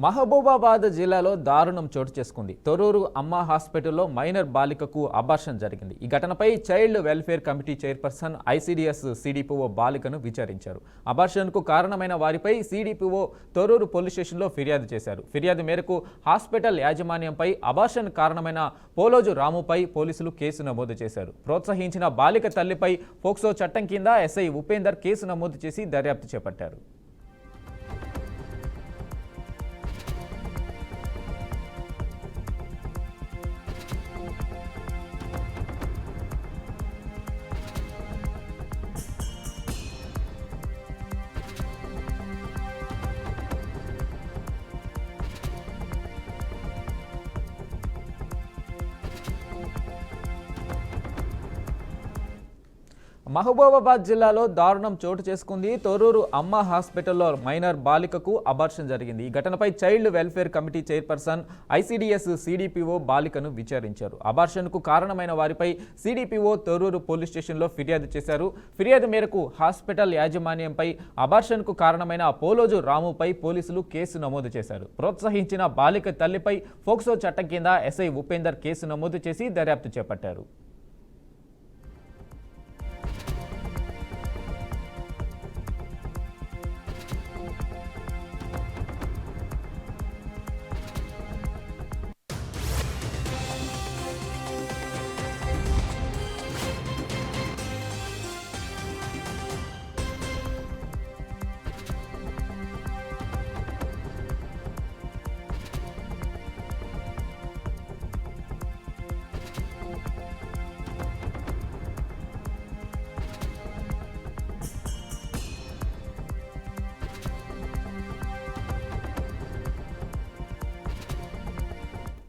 మహబూబాబాద్ జిల్లాలో దారుణం చోటు చేసుకుంది. తొర్రూరు అమ్మ హాస్పిటల్లో మైనర్ బాలికకు అబార్షన్ జరిగింది. ఈ ఘటనపై child welfare committee chairperson ICDS CDPO బాలికను విచారించారు. అబార్షన్కు కారణమైన వారిపై సిడిపిఓ తొర్రూరు పోలీస్ స్టేషన్లో ఫిర్యాదు చేశారు. ఫిర్యాదు మేరకు హాస్పిటల్ యాజమాన్యంపై అబార్షన్ కారణమైన పోలోజు రాముపై పోలీసులు కేసు నమోదు చేశారు. ప్రోత్సహించిన బాలిక తల్లిపై పోక్సో చట్టం కింద ఎస్ఐ ఉపేందర్ కేసు నమోదు చేసి దర్యాప్తు చేపట్టారు. మహబూబాబాద్ జిల్లాలో దారుణం చోటు చేసుకుంది. తొర్రూరు అమ్మ హాస్పిటల్లో మైనర్ బాలికకు అబార్షన్ జరిగింది. ఈ ఘటనపై child welfare committee chairperson ICDS CDPO బాలికను విచారించారు. అబార్షన్కు కారణమైన వారిపై సిడిపిఓ తొర్రూరు పోలీస్ స్టేషన్లో ఫిర్యాదు చేశారు. ఫిర్యాదు మేరకు హాస్పిటల్ యాజమాన్యంపై అబార్షన్కు కారణమైన పోలోజు రాముపై పోలీసులు కేసు నమోదు చేశారు. ప్రోత్సహించిన బాలిక తల్లిపై పోక్సో చట్టం కింద ఎస్ఐ ఉపేందర్ కేసు నమోదు చేసి దర్యాప్తు చేపట్టారు.